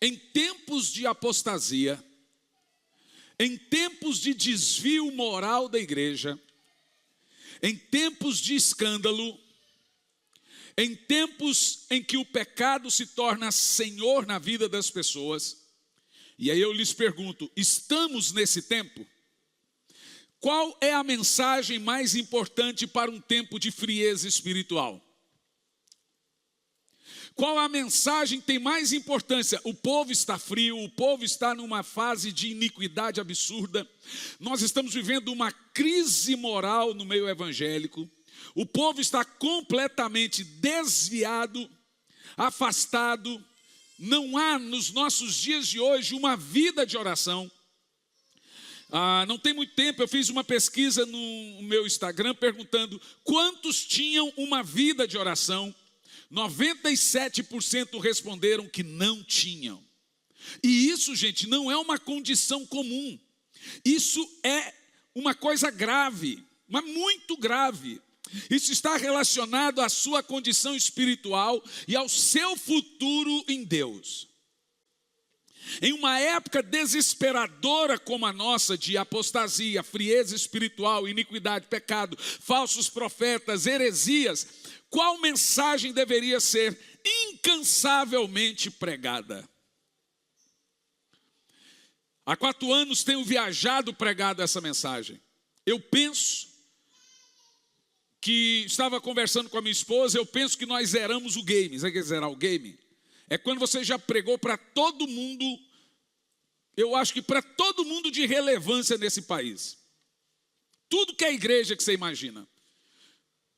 em tempos de apostasia, em tempos de desvio moral da igreja, em tempos de escândalo, em tempos em que o pecado se torna senhor na vida das pessoas, e aí eu lhes pergunto, estamos nesse tempo? Qual é a mensagem mais importante para um tempo de frieza espiritual? Qual a mensagem que tem mais importância? O povo está frio, o povo está numa fase de iniquidade absurda. Nós estamos vivendo uma crise moral no meio evangélico. O povo está completamente desviado, afastado. Não há nos nossos dias de hoje uma vida de oração. Não tem muito tempo eu fiz uma pesquisa no meu Instagram perguntando quantos tinham uma vida de oração. 97% responderam que não tinham. E isso, gente, não é uma condição comum. Isso é uma coisa grave, mas muito grave. Isso está relacionado à sua condição espiritual e ao seu futuro em Deus. Em uma época desesperadora como a nossa, de apostasia, frieza espiritual, iniquidade, pecado, falsos profetas, heresias, qual mensagem deveria ser incansavelmente pregada? Há 4 anos tenho viajado pregado essa mensagem. Eu penso que, estava conversando com a minha esposa, eu penso que nós zeramos o game. Sabe o que é zerar o game? É quando você já pregou para todo mundo, eu acho que para todo mundo de relevância nesse país. Tudo que é igreja que você imagina.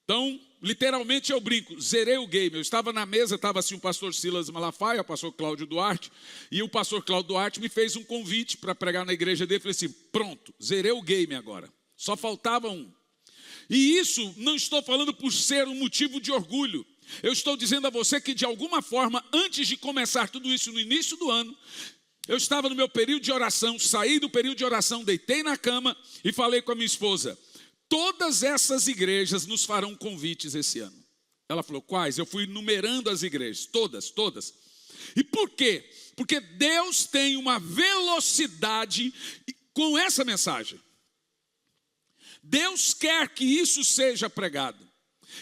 Então, literalmente eu brinco, zerei o game. Eu estava na mesa, estava assim o pastor Silas Malafaia, o pastor Cláudio Duarte, e o pastor Cláudio Duarte me fez um convite para pregar na igreja dele. Falei assim, pronto, zerei o game agora. Só faltava um. E isso não estou falando por ser um motivo de orgulho. Eu estou dizendo a você que de alguma forma, antes de começar tudo isso no início do ano, eu estava no meu período de oração, saí do período de oração, deitei na cama e falei com a minha esposa, todas essas igrejas nos farão convites esse ano. Ela falou, quais? Eu fui numerando as igrejas, todas. E por quê? Porque Deus tem uma velocidade com essa mensagem. Deus quer que isso seja pregado.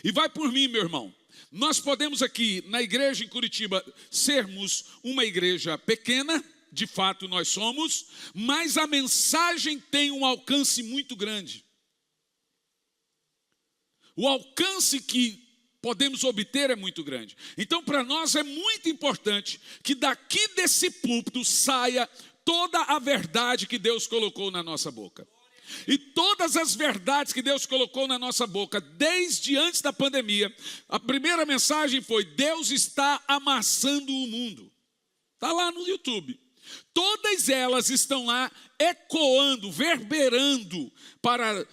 E vai por mim, meu irmão. Nós podemos aqui, na igreja em Curitiba, sermos uma igreja pequena, de fato nós somos, mas a mensagem tem um alcance muito grande. O alcance que podemos obter é muito grande. Então, para nós é muito importante que daqui desse púlpito saia toda a verdade que Deus colocou na nossa boca. E todas as verdades que Deus colocou na nossa boca, desde antes da pandemia, a primeira mensagem foi, Deus está amassando o mundo. Está lá no YouTube. Todas elas estão lá ecoando, verberando para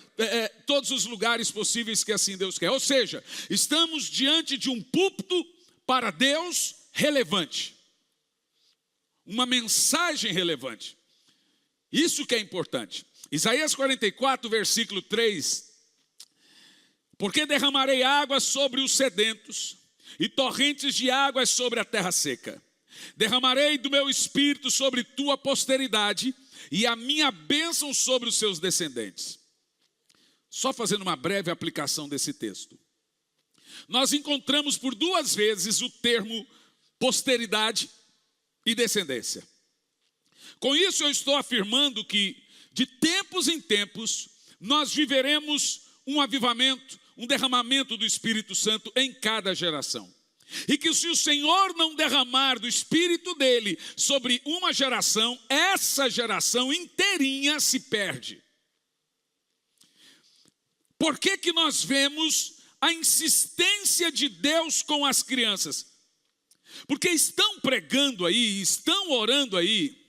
todos os lugares possíveis que assim Deus quer. Ou seja, estamos diante de um púlpito para Deus relevante. Uma mensagem relevante. Isso que é importante. Isaías 44, versículo 3. Porque derramarei águas sobre os sedentos e torrentes de águas sobre a terra seca. Derramarei do meu espírito sobre tua posteridade e a minha bênção sobre os seus descendentes. Só fazendo uma breve aplicação desse texto. Nós encontramos por 2 vezes o termo posteridade e descendência. Com isso eu estou afirmando que de tempos em tempos nós viveremos um avivamento, um derramamento do Espírito Santo em cada geração. E que se o Senhor não derramar do Espírito dele sobre uma geração, essa geração inteirinha se perde. Por que nós vemos a insistência de Deus com as crianças? Porque estão pregando aí, estão orando aí,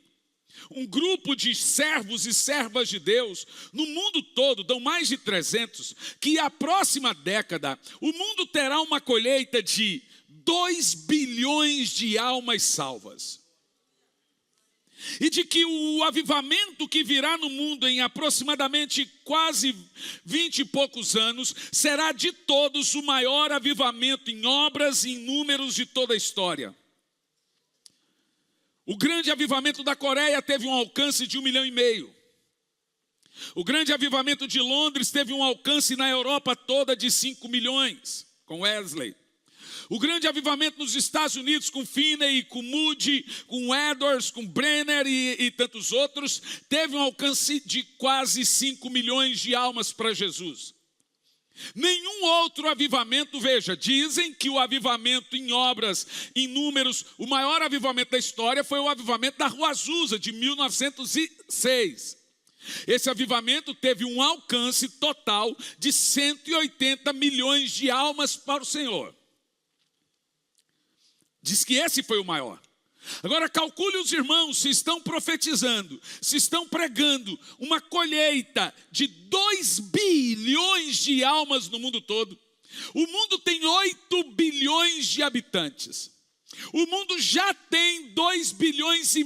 um grupo de servos e servas de Deus, no mundo todo, dão mais de 300, que a próxima década, o mundo terá uma colheita de 2 bilhões de almas salvas. E de que o avivamento que virá no mundo em aproximadamente quase 20 e poucos anos, será de todos o maior avivamento em obras e em números de toda a história. O grande avivamento da Coreia teve um alcance de 1,5 milhão. O grande avivamento de Londres teve um alcance na Europa toda de 5 milhões, com Wesley. O grande avivamento nos Estados Unidos, com Finney, com Moody, com Edwards, com Brenner e tantos outros, teve um alcance de quase 5 milhões de almas para Jesus. Nenhum outro avivamento, veja, dizem que o avivamento em obras, em números, o maior avivamento da história foi o avivamento da Rua Azusa, de 1906. Esse avivamento teve um alcance total de 180 milhões de almas para o Senhor. Diz que esse foi o maior. Agora calcule os irmãos se estão profetizando, se estão pregando uma colheita de 2 bilhões de almas no mundo todo. O mundo tem 8 bilhões de habitantes. O mundo já tem 2,5 bilhões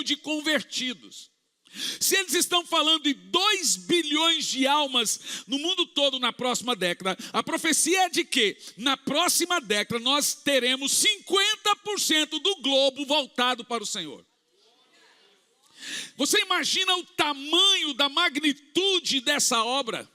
de convertidos. Se eles estão falando de 2 bilhões de almas no mundo todo na próxima década, a profecia é de que na próxima década nós teremos 50% do globo voltado para o Senhor. Você imagina o tamanho da magnitude dessa obra?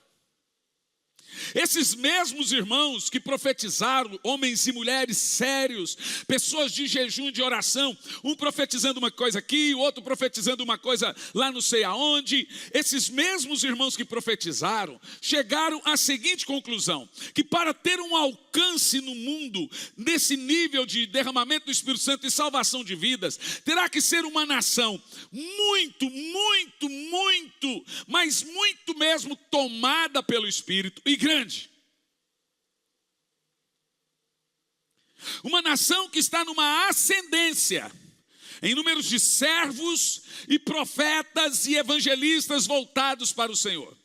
Esses mesmos irmãos que profetizaram, homens e mulheres sérios, pessoas de jejum e de oração, um profetizando uma coisa aqui, o outro profetizando uma coisa lá não sei aonde, esses mesmos irmãos que profetizaram, chegaram à seguinte conclusão, que para ter um alcance no mundo, nesse nível de derramamento do Espírito Santo e salvação de vidas, terá que ser uma nação muito, muito, muito, mas muito mesmo tomada pelo Espírito e grande. Uma nação que está numa ascendência em números de servos e profetas e evangelistas voltados para o Senhor.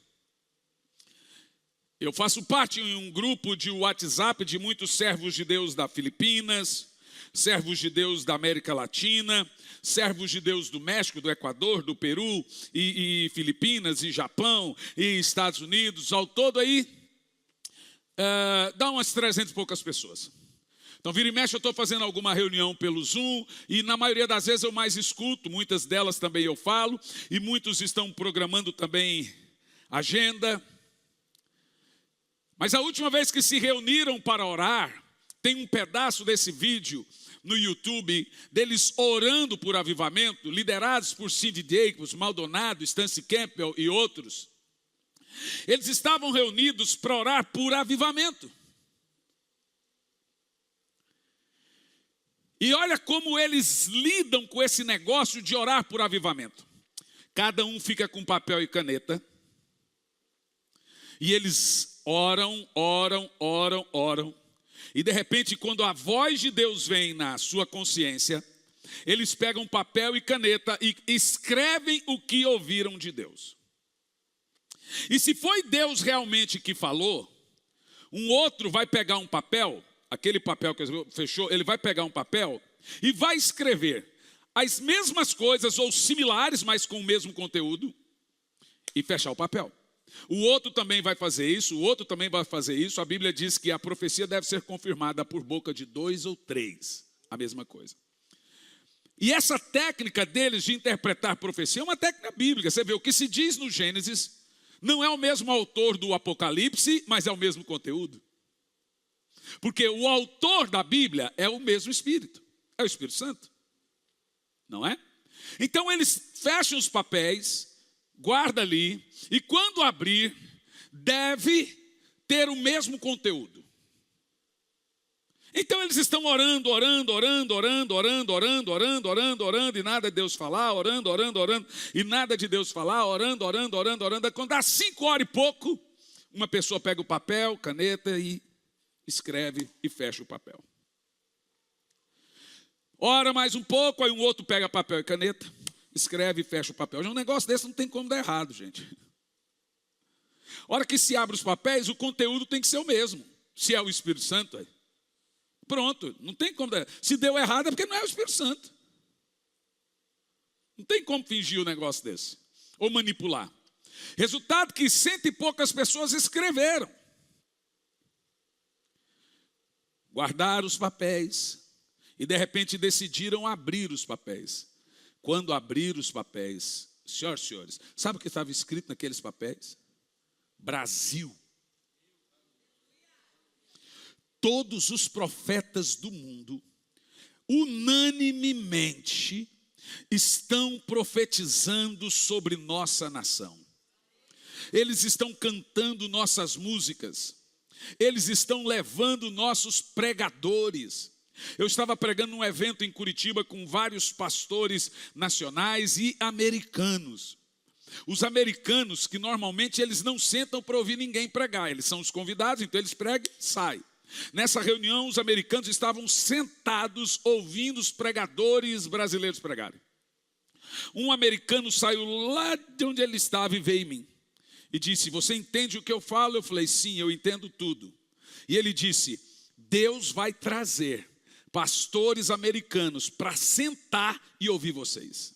Eu faço parte em um grupo de WhatsApp de muitos servos de Deus da Filipinas, servos de Deus da América Latina, servos de Deus do México, do Equador, do Peru, e Filipinas, e Japão, e Estados Unidos, ao todo aí, dá umas 300 e poucas pessoas. Então, vira e mexe, eu estou fazendo alguma reunião pelo Zoom, e na maioria das vezes eu mais escuto, muitas delas também eu falo, e muitos estão programando também agenda. Mas a última vez que se reuniram para orar, tem um pedaço desse vídeo no YouTube, deles orando por avivamento, liderados por Cindy Jacobs, Maldonado, Stancy Campbell e outros. Eles estavam reunidos para orar por avivamento. E olha como eles lidam com esse negócio de orar por avivamento. Cada um fica com papel e caneta. E eles oram. E de repente, quando a voz de Deus vem na sua consciência, eles pegam papel e caneta e escrevem o que ouviram de Deus. E se foi Deus realmente que falou, um outro vai pegar um papel, aquele papel que fechou, ele vai pegar um papel e vai escrever as mesmas coisas ou similares, mas com o mesmo conteúdo, e fechar o papel. O outro também vai fazer isso, o outro também vai fazer isso. A Bíblia diz que a profecia deve ser confirmada por boca de 2 ou 3, a mesma coisa. E essa técnica deles de interpretar profecia é uma técnica bíblica. Você vê, o que se diz no Gênesis não é o mesmo autor do Apocalipse, mas é o mesmo conteúdo. Porque o autor da Bíblia é o mesmo Espírito, é o Espírito Santo, não é? Então eles fecham os papéis, guarda ali, e quando abrir, deve ter o mesmo conteúdo. Então eles estão orando, e nada de Deus falar, orando, e nada de Deus falar, orando. Quando dá 5 horas e pouco, uma pessoa pega o papel, caneta e escreve e fecha o papel. Ora mais um pouco, aí um outro pega papel e caneta, escreve e fecha o papel. Um negócio desse não tem como dar errado, gente. A hora que se abre os papéis, o conteúdo tem que ser o mesmo. Se é o Espírito Santo, aí. Pronto, não tem como dar. Se deu errado é porque não é o Espírito Santo. Não tem como fingir um negócio desse. Ou manipular. Resultado que 100 e poucas pessoas escreveram. Guardaram os papéis. E de repente decidiram abrir os papéis. quando abrir os papéis, senhoras e senhores, sabe o que estava escrito naqueles papéis? Brasil. Todos os profetas do mundo, unanimemente, estão profetizando sobre nossa nação. Eles estão cantando nossas músicas. Eles estão levando nossos pregadores. Eu estava pregando num evento em Curitiba com vários pastores nacionais e americanos. Os americanos, que normalmente eles não sentam para ouvir ninguém pregar, eles são os convidados, então eles pregam e saem. Nessa reunião, os americanos estavam sentados ouvindo os pregadores brasileiros pregarem. Um americano saiu lá de onde ele estava e veio em mim e disse: você entende o que eu falo? Eu falei: sim, eu entendo tudo. E ele disse: Deus vai trazer pastores americanos para sentar e ouvir vocês.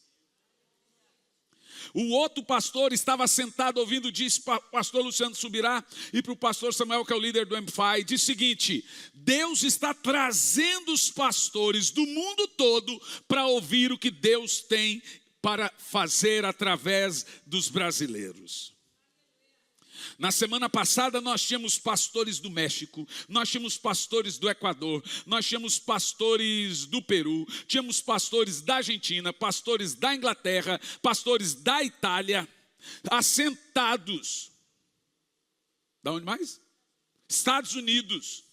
O outro pastor estava sentado ouvindo, disse para o pastor Luciano Subirá e para o pastor Samuel, que é o líder do MFI, disse o seguinte: Deus está trazendo os pastores do mundo todo para ouvir o que Deus tem para fazer através dos brasileiros. Na semana passada nós tínhamos pastores do México, nós tínhamos pastores do Equador, nós tínhamos pastores do Peru, tínhamos pastores da Argentina, pastores da Inglaterra, pastores da Itália, assentados. Da onde mais? Estados Unidos,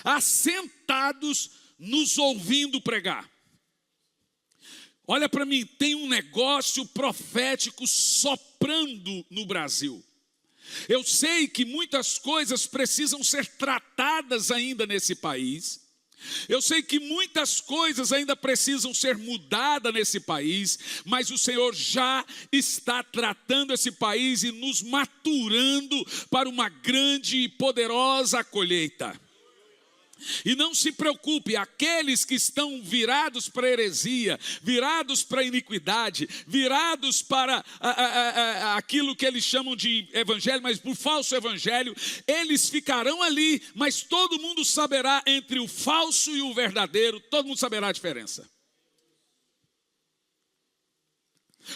assentados nos ouvindo pregar. Olha para mim, tem um negócio profético soprando no Brasil. Eu sei que muitas coisas precisam ser tratadas ainda nesse país. Eu sei que muitas coisas ainda precisam ser mudadas nesse país, mas o Senhor já está tratando esse país e nos maturando para uma grande e poderosa colheita. E não se preocupe, aqueles que estão virados para a heresia, virados para a iniquidade, virados para aquilo que eles chamam de evangelho, mas por falso evangelho, eles ficarão ali, mas todo mundo saberá entre o falso e o verdadeiro, todo mundo saberá a diferença.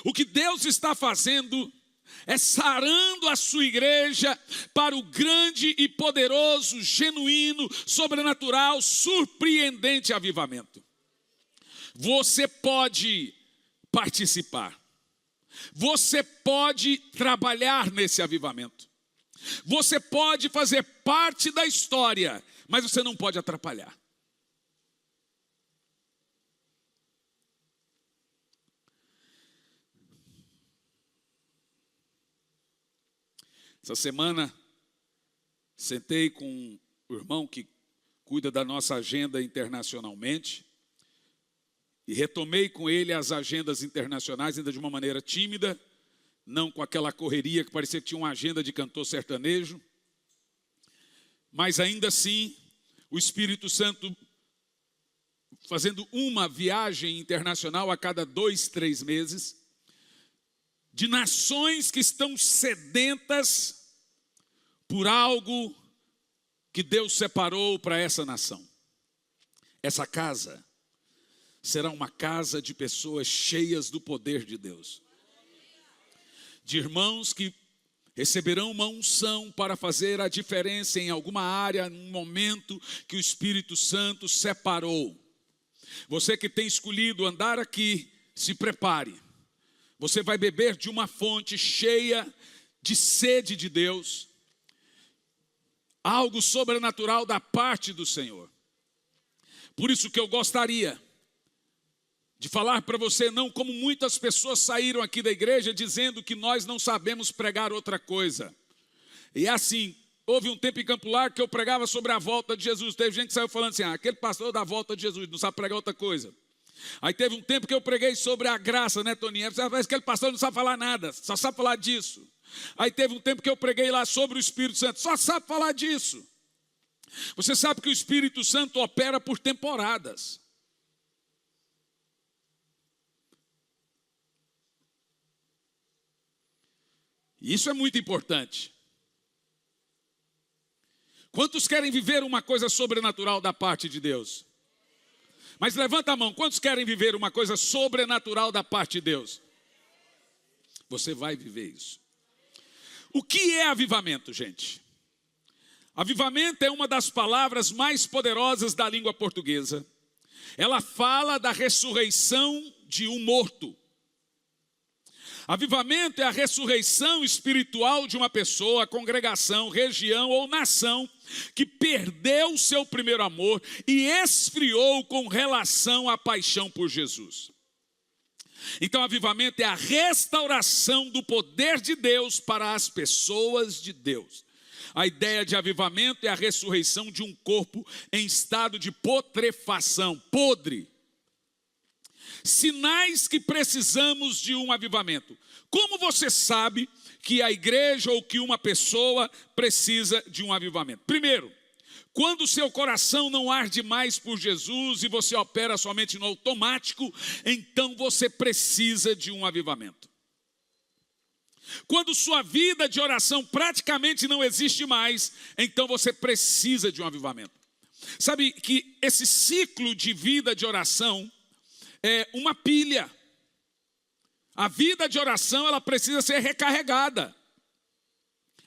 O que Deus está fazendo é sarando a sua igreja para o grande e poderoso, genuíno, sobrenatural, surpreendente avivamento. Você pode participar. Você pode trabalhar nesse avivamento. Você pode fazer parte da história, mas você não pode atrapalhar. Essa semana, sentei com o irmão que cuida da nossa agenda internacionalmente e retomei com ele as agendas internacionais, ainda de uma maneira tímida, não com aquela correria que parecia que tinha uma agenda de cantor sertanejo, mas ainda assim, o Espírito Santo fazendo uma viagem internacional a cada 2, 3 meses, de nações que estão sedentas por algo que Deus separou para essa nação. Essa casa será uma casa de pessoas cheias do poder de Deus. De irmãos que receberão uma unção para fazer a diferença em alguma área, num momento que o Espírito Santo separou. Você que tem escolhido andar aqui, se prepare. Você vai beber de uma fonte cheia de sede de Deus. Algo sobrenatural da parte do Senhor. Por isso que eu gostaria de falar para você, não como muitas pessoas saíram aqui da igreja dizendo que nós não sabemos pregar outra coisa. E é assim, houve um tempo em Campo Largo que eu pregava sobre a volta de Jesus. Teve gente que saiu falando assim: aquele pastor da volta de Jesus não sabe pregar outra coisa. Aí teve um tempo que eu preguei sobre a graça, né, Toninho? Aquele pastor não sabe falar nada, só sabe falar disso. Aí teve um tempo que eu preguei lá sobre o Espírito Santo, só sabe falar disso. Você sabe que o Espírito Santo opera por temporadas. Isso é muito importante. Quantos querem viver uma coisa sobrenatural da parte de Deus? Mas levanta a mão, quantos querem viver uma coisa sobrenatural da parte de Deus? Você vai viver isso. O que é avivamento, gente? Avivamento é uma das palavras mais poderosas da língua portuguesa. Ela fala da ressurreição de um morto. Avivamento é a ressurreição espiritual de uma pessoa, congregação, região ou nação que perdeu o seu primeiro amor e esfriou com relação à paixão por Jesus. Então, avivamento é a restauração do poder de Deus para as pessoas de Deus. A ideia de avivamento é a ressurreição de um corpo em estado de putrefação, podre. Sinais que precisamos de um avivamento. Como você sabe que a igreja ou que uma pessoa precisa de um avivamento? Primeiro, quando o seu coração não arde mais por Jesus e você opera somente no automático, então você precisa de um avivamento. Quando sua vida de oração praticamente não existe mais, então você precisa de um avivamento. Sabe que esse ciclo de vida de oração é uma pilha. A vida de oração, ela precisa ser recarregada.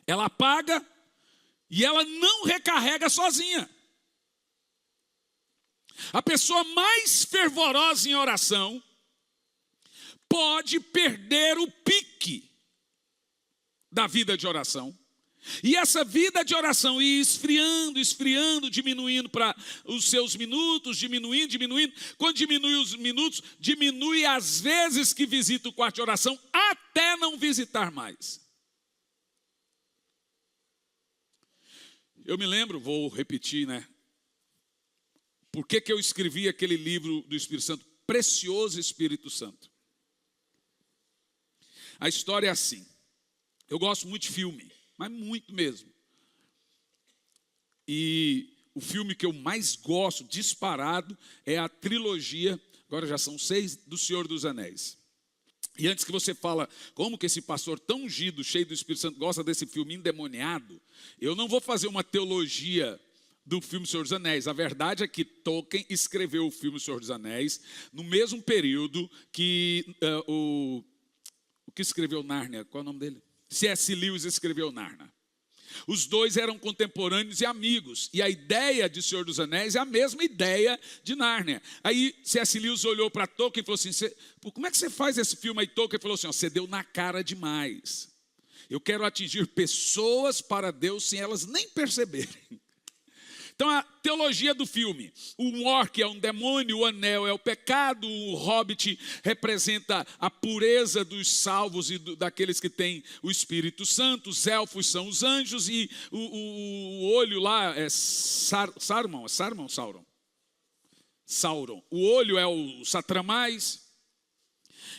Ela apaga e ela não recarrega sozinha. A pessoa mais fervorosa em oração pode perder o pique da vida de oração. E essa vida de oração ir esfriando, diminuindo para os seus minutos, diminuindo. Quando diminui os minutos, diminui as vezes que visita o quarto de oração, até não visitar mais. Eu me lembro, vou repetir, né? Por que eu escrevi aquele livro do Espírito Santo? Precioso Espírito Santo. A história é assim. Eu gosto muito de filme, mas muito mesmo. E o filme que eu mais gosto, disparado, é a trilogia, agora já são 6, do Senhor dos Anéis. E antes que você fala, como que esse pastor tão ungido, cheio do Espírito Santo, gosta desse filme endemoniado, eu não vou fazer uma teologia do filme Senhor dos Anéis. A verdade é que Tolkien escreveu o filme Senhor dos Anéis no mesmo período que o que escreveu Nárnia, qual é o nome dele? C.S. Lewis escreveu Nárnia. Os dois eram contemporâneos e amigos. E a ideia de Senhor dos Anéis é a mesma ideia de Nárnia. Aí C.S. Lewis olhou para Tolkien e falou assim, como é que você faz esse filme? Aí Tolkien falou assim, você deu na cara demais. Eu quero atingir pessoas para Deus sem elas nem perceberem. Então a teologia do filme, o orc é um demônio, o anel é o pecado, o hobbit representa a pureza dos salvos e daqueles que têm o Espírito Santo, os elfos são os anjos e o olho lá é Sauron. O olho é o Satramais.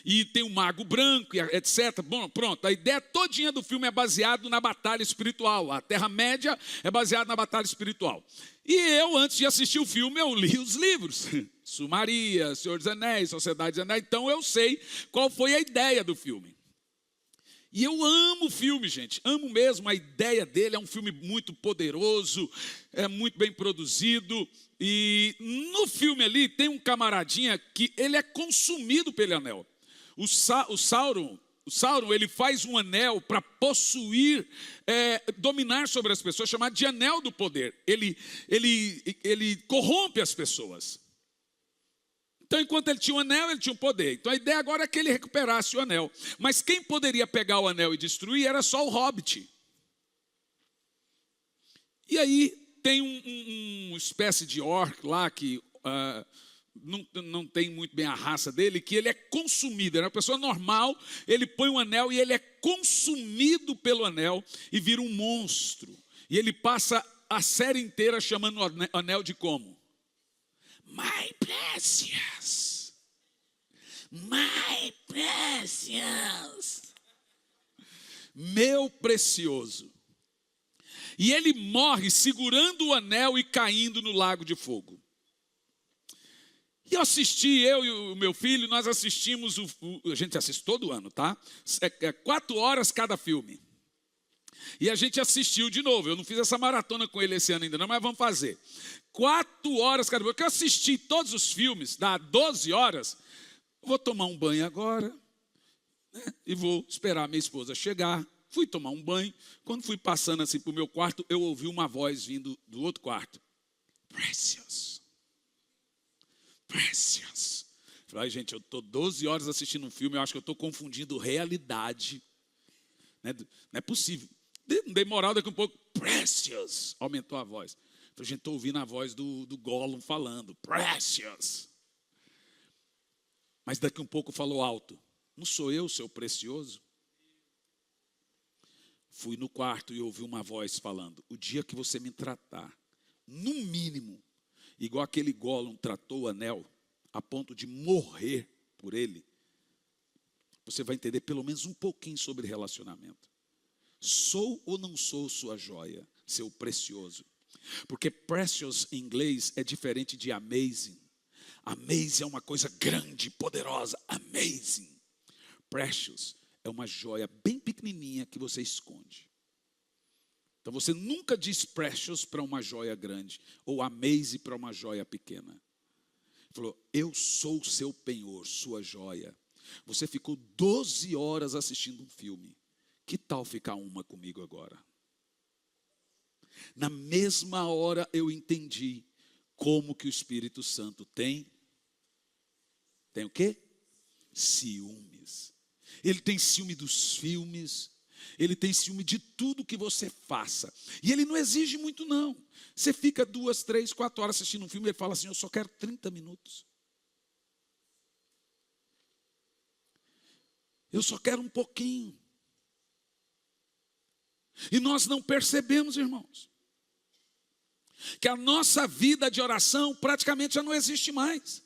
E tem o mago branco, etc. Bom, pronto, a ideia todinha do filme é baseada na batalha espiritual. A Terra-média é baseada na batalha espiritual. E eu, antes de assistir o filme, eu li os livros. Sumaria, Senhor dos Anéis, Sociedade dos Anéis. Então eu sei qual foi a ideia do filme. E eu amo o filme, gente. Amo mesmo, a ideia dele. É um filme muito poderoso, é muito bem produzido. E no filme ali tem um camaradinha que ele é consumido pelo anel. O Sauron, ele faz um anel para possuir, dominar sobre as pessoas, chamado de anel do poder. Ele corrompe as pessoas. Então, enquanto ele tinha o anel, ele tinha o poder. Então, a ideia agora é que ele recuperasse o anel. Mas quem poderia pegar o anel e destruir era só o hobbit. E aí, tem uma espécie de orc lá que... não tem muito bem a raça dele, que ele é consumido, é uma pessoa normal, ele põe um anel e ele é consumido pelo anel e vira um monstro. E ele passa a série inteira chamando o anel de como? My precious, my precious, meu precioso. E ele morre segurando o anel e caindo no lago de fogo. E eu e o meu filho, nós assistimos, a gente assiste todo ano, tá? 4 horas cada filme. E a gente assistiu de novo. Eu não fiz essa maratona com ele esse ano ainda não, mas vamos fazer. 4 horas, cara, porque eu assisti todos os filmes, dá 12 horas. Vou tomar um banho agora, né? E vou esperar a minha esposa chegar. Fui tomar um banho. Quando fui passando assim para o meu quarto, eu ouvi uma voz vindo do outro quarto. Precious. Precious. Falei, gente, eu estou 12 horas assistindo um filme, eu acho que eu estou confundindo realidade. Não é possível. Não dei moral, daqui a um pouco, Precious. Aumentou a voz. Falei, gente, estou ouvindo a voz do Gollum falando, Precious. Mas daqui a um pouco falou alto. Não sou eu, seu precioso? Fui no quarto e ouvi uma voz falando, o dia que você me tratar, no mínimo, igual aquele Gollum tratou o anel, a ponto de morrer por ele, você vai entender pelo menos um pouquinho sobre relacionamento. Sou ou não sou sua joia, seu precioso? Porque precious em inglês é diferente de amazing. Amazing é uma coisa grande, poderosa, amazing. Precious é uma joia bem pequenininha que você esconde. Então você nunca diz precious para uma joia grande, ou amazing para uma joia pequena. Ele falou, eu sou o seu penhor, sua joia. Você ficou 12 horas assistindo um filme. Que tal ficar uma comigo agora? Na mesma hora eu entendi como que o Espírito Santo tem o quê? Ciúmes. Ele tem ciúme dos filmes, ele tem ciúme de tudo que você faça. E ele não exige muito não. Você fica 2, 3, 4 horas assistindo um filme, ele fala assim, eu só quero 30 minutos. Eu só quero um pouquinho. E nós não percebemos, irmãos, que a nossa vida de oração praticamente já não existe mais.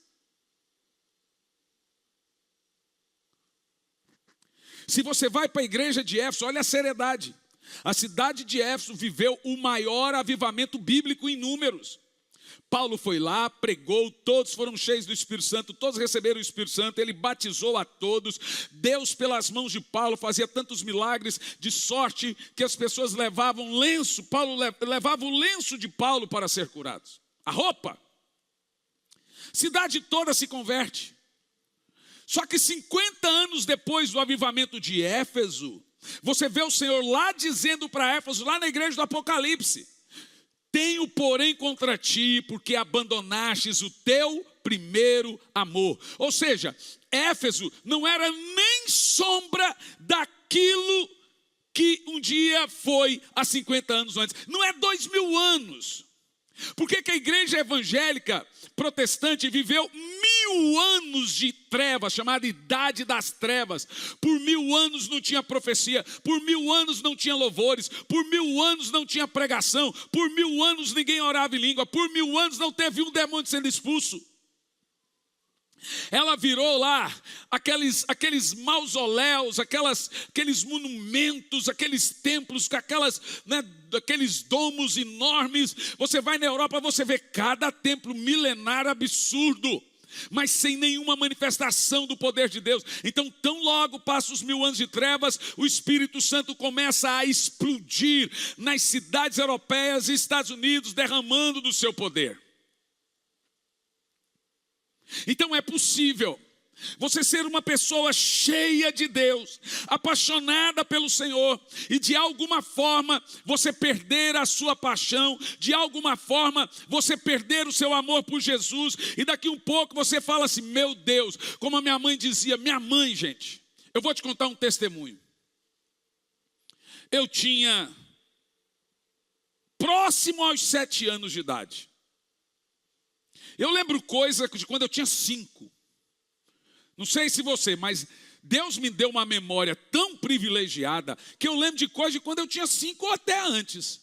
Se você vai para a igreja de Éfeso, olha a seriedade. A cidade de Éfeso viveu o maior avivamento bíblico em números. Paulo foi lá, pregou, todos foram cheios do Espírito Santo, todos receberam o Espírito Santo, ele batizou a todos. Deus, pelas mãos de Paulo, fazia tantos milagres, de sorte que as pessoas levavam lenço, Paulo levava o lenço de Paulo para ser curados. A roupa. Cidade toda se converte. Só que 50 anos depois do avivamento de Éfeso, você vê o Senhor lá dizendo para Éfeso, lá na igreja do Apocalipse, tenho porém contra ti, porque abandonastes o teu primeiro amor. Ou seja, Éfeso não era nem sombra daquilo que um dia foi há 50 anos antes. Não é 2000 anos. Por que a igreja evangélica protestante viveu 1000 anos de trevas, chamada Idade das Trevas? Por 1000 anos não tinha profecia, por 1000 anos não tinha louvores, por 1000 anos não tinha pregação, por 1000 anos ninguém orava em língua, por 1000 anos não teve um demônio sendo expulso. Ela virou lá aqueles mausoléus, aqueles monumentos, aqueles templos, com aqueles domos enormes. Você vai na Europa, você vê cada templo milenar absurdo, mas sem nenhuma manifestação do poder de Deus. Então, tão logo passam os 1000 anos de trevas, o Espírito Santo começa a explodir nas cidades europeias e Estados Unidos, derramando do seu poder. Então é possível você ser uma pessoa cheia de Deus, apaixonada pelo Senhor, e de alguma forma você perder a sua paixão, de alguma forma você perder o seu amor por Jesus, e daqui um pouco você fala assim, meu Deus, como a minha mãe dizia, minha mãe, gente, eu vou te contar um testemunho. Eu tinha próximo aos 7 anos de idade. Eu lembro coisa de quando eu tinha 5. Não sei se você, mas Deus me deu uma memória tão privilegiada que eu lembro de coisa de quando eu tinha 5 ou até antes.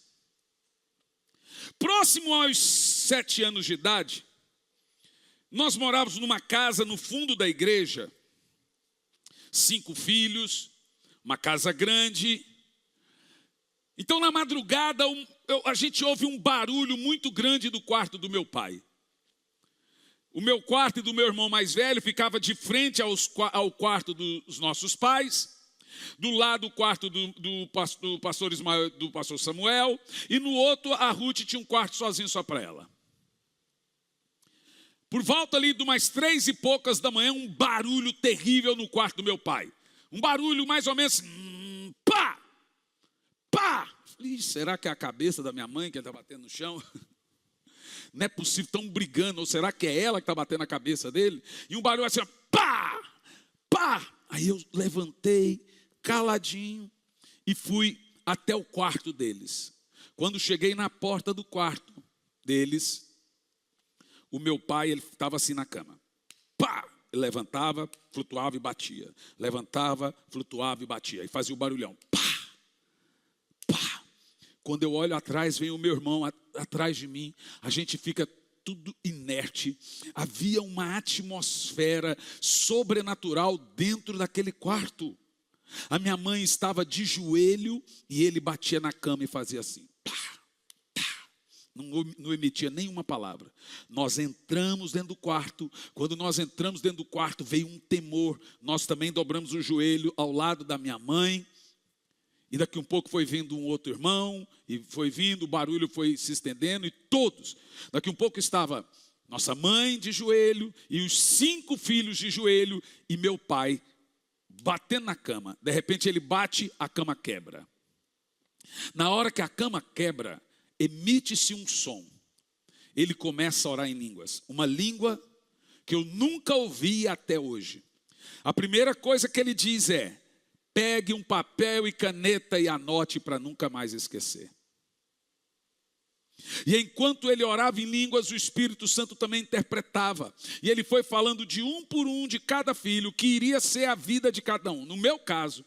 Próximo aos 7 anos de idade, nós morávamos numa casa no fundo da igreja. 5 filhos, uma casa grande. Então na madrugada a gente ouve um barulho muito grande do quarto do meu pai. O meu quarto e do meu irmão mais velho ficava de frente ao quarto dos nossos pais. Do lado o quarto do pastor Ismael, do pastor Samuel, e no outro a Ruth tinha um quarto sozinho só para ela. Por volta ali de umas 3 e poucas da manhã, um barulho terrível no quarto do meu pai. Um barulho mais ou menos, pá, pá. Falei, será que é a cabeça da minha mãe que está batendo no chão? Não é possível, estão brigando, ou será que é ela que está batendo na cabeça dele? E um barulho assim, pá, pá. Aí eu levantei, caladinho, e fui até o quarto deles. Quando cheguei na porta do quarto deles, o meu pai, ele estava assim na cama. Pá! Ele levantava, flutuava e batia. Levantava, flutuava e batia. E fazia o barulhão. Pá! Pá! Quando eu olho atrás, vem o meu irmão atrás de mim. A gente fica tudo inerte. Havia uma atmosfera sobrenatural dentro daquele quarto. A minha mãe estava de joelho e ele batia na cama e fazia assim. Pá! Não emitia nenhuma palavra. Nós entramos dentro do quarto. Quando nós entramos dentro do quarto, veio um temor. Nós também dobramos o joelho ao lado da minha mãe. E daqui um pouco foi vindo um outro irmão. E foi vindo, o barulho foi se estendendo. E todos. Daqui um pouco estava nossa mãe de joelho. E os 5 filhos de joelho. E meu pai batendo na cama. De repente ele bate, a cama quebra. Na hora que a cama quebra, emite-se um som. Ele começa a orar em línguas. Uma língua que eu nunca ouvi até hoje. A primeira coisa que ele diz é: pegue um papel e caneta e anote para nunca mais esquecer. E enquanto ele orava em línguas, o Espírito Santo também interpretava. E ele foi falando de um por um de cada filho, que iria ser a vida de cada um. No meu caso,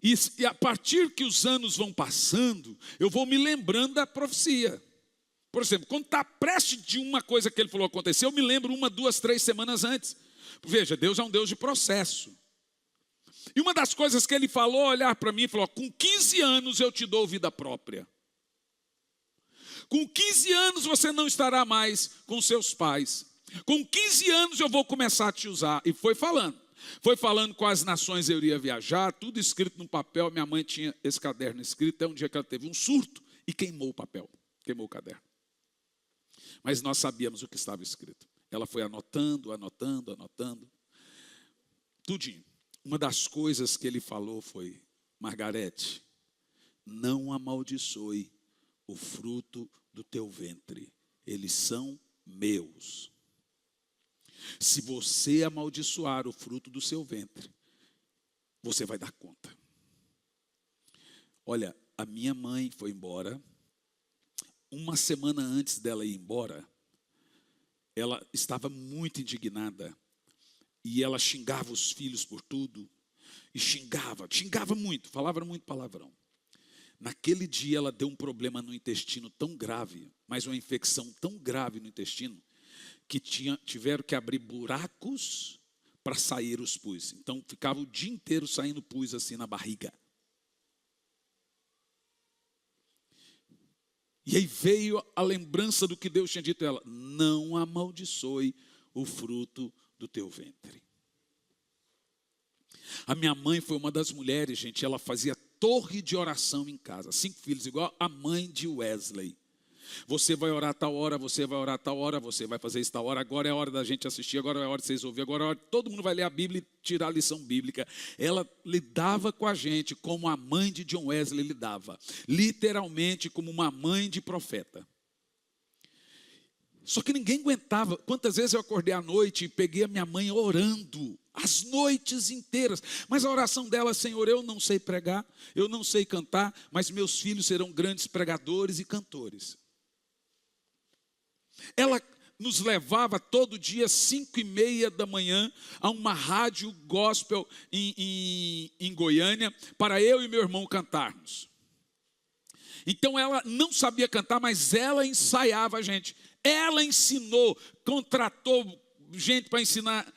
e a partir que os anos vão passando, eu vou me lembrando da profecia. Por exemplo, quando está prestes de uma coisa que ele falou acontecer, eu me lembro 1, 2, 3 semanas antes. Veja, Deus é um Deus de processo. E uma das coisas que ele falou, olhar para mim e falou: com 15 anos eu te dou vida própria. Com 15 anos você não estará mais com seus pais. Com 15 anos eu vou começar a te usar. E foi falando. Foi falando quais nações eu iria viajar, tudo escrito no papel. Minha mãe tinha esse caderno escrito, até um dia que ela teve um surto e queimou o papel, queimou o caderno. Mas nós sabíamos o que estava escrito. Ela foi anotando, tudinho. Uma das coisas que ele falou foi: Margarete, não amaldiçoe o fruto do teu ventre, eles são meus. Se você amaldiçoar o fruto do seu ventre, você vai dar conta. Olha, a minha mãe foi embora. Uma semana antes dela ir embora, ela estava muito indignada. E ela xingava os filhos por tudo. E xingava muito, falava muito palavrão. Naquele dia ela deu um problema no intestino tão grave, mas uma infecção tão grave no intestino, que tiveram que abrir buracos para sair os pus. Então ficava o dia inteiro saindo pus assim na barriga. E aí veio a lembrança do que Deus tinha dito a ela: não amaldiçoe o fruto do teu ventre. A minha mãe foi uma das mulheres, gente, ela fazia torre de oração em casa. 5 filhos, igual a mãe de Wesley. Você vai orar tal hora, você vai orar tal hora, você vai fazer isso tal hora. Agora é a hora da gente assistir, agora é a hora de vocês ouvir, agora é a hora de todo mundo vai ler a Bíblia e tirar a lição bíblica. Ela lidava com a gente como a mãe de John Wesley lidava. Literalmente como uma mãe de profeta. Só que ninguém aguentava. Quantas vezes eu acordei à noite e peguei a minha mãe orando, as noites inteiras. Mas a oração dela: Senhor, eu não sei pregar, eu não sei cantar, mas meus filhos serão grandes pregadores e cantores. Ela nos levava todo dia, 5:30 da manhã, a uma rádio gospel em Goiânia, para eu e meu irmão cantarmos. Então ela não sabia cantar, mas ela ensaiava a gente. Ela ensinou, contratou gente para ensinar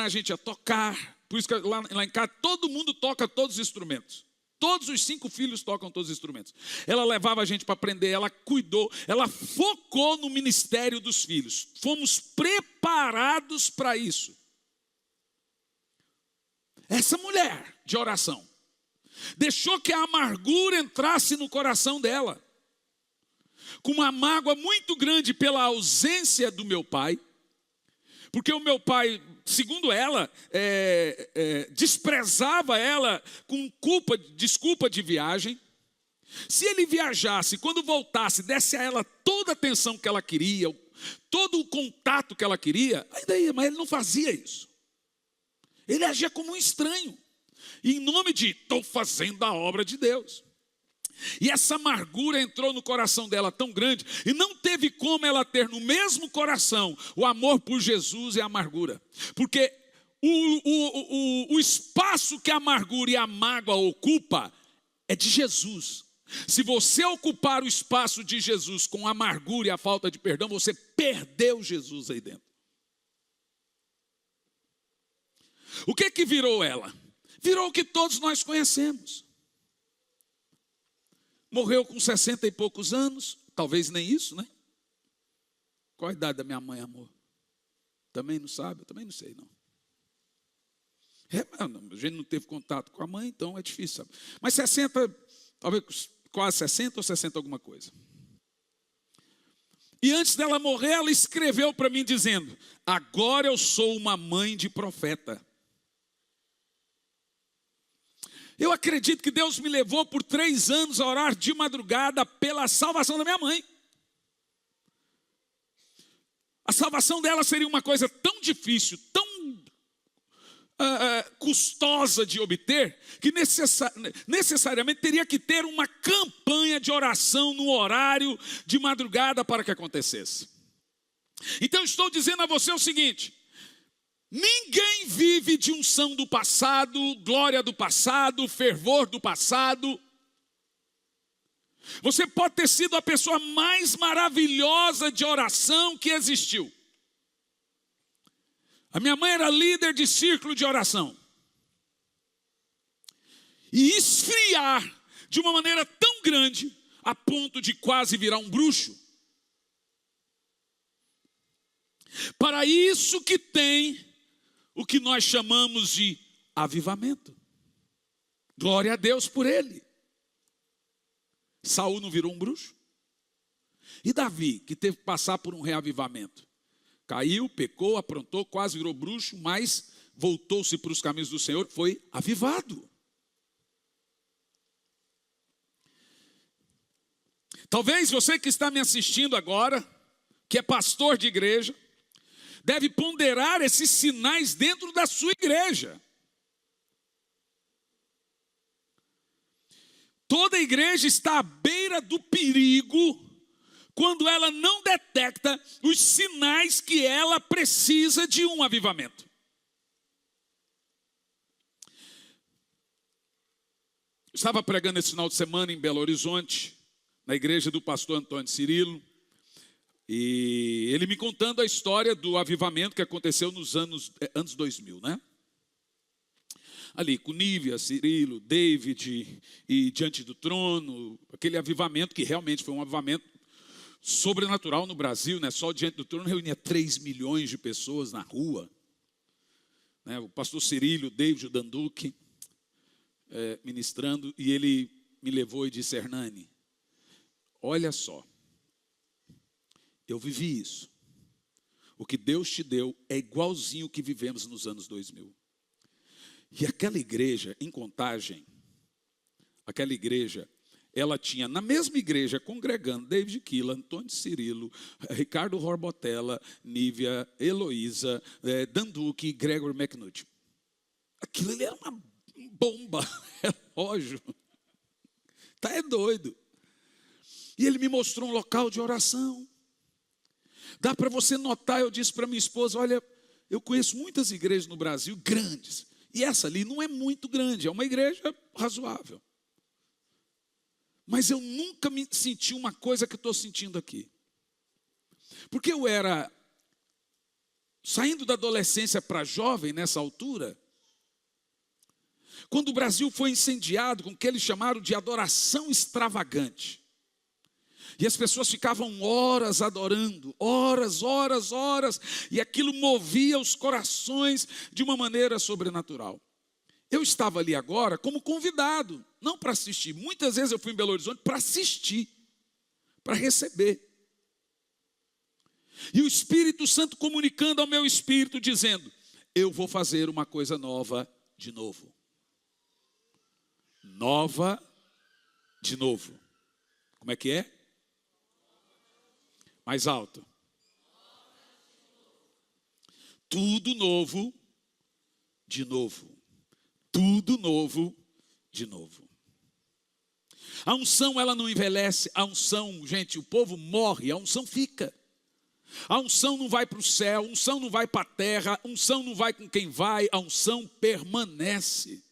a gente a tocar. Por isso que lá em casa todo mundo toca todos os instrumentos. Todos os 5 filhos tocam todos os instrumentos. Ela levava a gente para aprender, ela cuidou, ela focou no ministério dos filhos. Fomos preparados para isso. essa mulher de oração deixou que a amargura entrasse no coração dela, com uma mágoa muito grande pela ausência do meu pai, porque o meu pai, segundo ela, desprezava ela com desculpa de viagem. Se ele viajasse, quando voltasse, desse a ela toda a atenção que ela queria, todo o contato que ela queria, ainda ia, mas ele não fazia isso. Ele agia como um estranho, e em nome de, estou fazendo a obra de Deus. E essa amargura entrou no coração dela tão grande, e não teve como ela ter no mesmo coração o amor por Jesus e a amargura. Porque o espaço que a amargura e a mágoa ocupa é de Jesus. Se você ocupar o espaço de Jesus com a amargura e a falta de perdão, você perdeu Jesus aí dentro. O que virou ela? Virou o que todos nós conhecemos. Morreu com 60 e poucos anos, talvez nem isso, né? Qual a idade da minha mãe, amor? Também não sabe? Eu também não sei, não. A gente não teve contato com a mãe, então é difícil saber. Mas 60, talvez quase 60 ou 60 alguma coisa. E antes dela morrer, ela escreveu para mim dizendo: agora eu sou uma mãe de profeta. Eu acredito que Deus me levou por 3 anos a orar de madrugada pela salvação da minha mãe. A salvação dela seria uma coisa tão difícil, tão custosa de obter, que necessariamente teria que ter uma campanha de oração no horário de madrugada para que acontecesse. Então estou dizendo a você o seguinte: ninguém vive de unção do passado, glória do passado, fervor do passado. Você pode ter sido a pessoa mais maravilhosa de oração que existiu. A minha mãe era líder de círculo de oração. E esfriar de uma maneira tão grande, a ponto de quase virar um bruxo. Para isso que tem o que nós chamamos de avivamento. Glória a Deus por ele. Saul não virou um bruxo? E Davi, que teve que passar por um reavivamento? Caiu, pecou, aprontou, quase virou bruxo, mas voltou-se para os caminhos do Senhor, foi avivado. Talvez você que está me assistindo agora, que é pastor de igreja, deve ponderar esses sinais dentro da sua igreja. Toda igreja está à beira do perigo quando ela não detecta os sinais que ela precisa de um avivamento. Eu estava pregando esse final de semana em Belo Horizonte, na igreja do pastor Antônio Cirilo, e ele me contando a história do avivamento que aconteceu nos anos 2000, né? Ali com Nívia, Cirilo, David e Diante do Trono, aquele avivamento que realmente foi um avivamento sobrenatural no Brasil, né? Só Diante do Trono reunia 3 milhões de pessoas na rua, né? O pastor Cirilo, o David, o Danduque, ministrando, e ele me levou e disse: Hernani, olha só, eu vivi isso. O que Deus te deu é igualzinho o que vivemos nos anos 2000. E aquela igreja em Contagem, aquela igreja, ela tinha na mesma igreja congregando David Killa, Antônio Cirilo, Ricardo Rorbotella, Nívia, Heloísa, Danduque e Gregory McNutt. Aquilo ali era uma bomba, relógio. Tá doido. E ele me mostrou um local de oração. Dá para você notar, eu disse para minha esposa: olha, eu conheço muitas igrejas no Brasil, grandes. E essa ali não é muito grande, é uma igreja razoável. Mas eu nunca me senti uma coisa que eu estou sentindo aqui. Porque eu era, saindo da adolescência para jovem nessa altura, quando o Brasil foi incendiado com o que eles chamaram de adoração extravagante. E as pessoas ficavam horas adorando, horas, e aquilo movia os corações de uma maneira sobrenatural. Eu estava ali agora como convidado, não para assistir. Muitas vezes eu fui em Belo Horizonte para assistir, para receber. E o Espírito Santo comunicando ao meu espírito, dizendo: eu vou fazer uma coisa nova de novo. Nova de novo. Como é que é? Mais alto. Tudo novo de novo. Tudo novo de novo. A unção, ela não envelhece. A unção, gente, o povo morre, a unção fica. A unção não vai para o céu, a unção não vai para a terra, a unção não vai com quem vai, a unção permanece.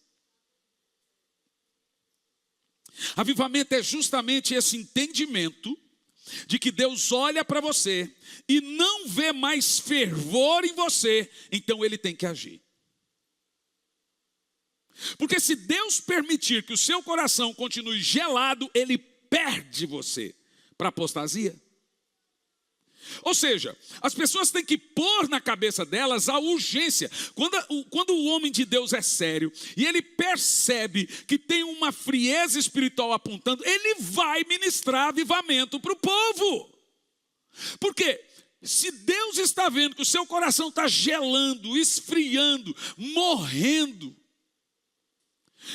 Avivamento é justamente esse entendimento de que Deus olha para você e não vê mais fervor em você, então Ele tem que agir. Porque se Deus permitir que o seu coração continue gelado, Ele perde você para a apostasia. Ou seja, as pessoas têm que pôr na cabeça delas a urgência. Quando o homem de Deus é sério e ele percebe que tem uma frieza espiritual apontando, ele vai ministrar avivamento para o povo. Porque se Deus está vendo que o seu coração está gelando, esfriando, morrendo,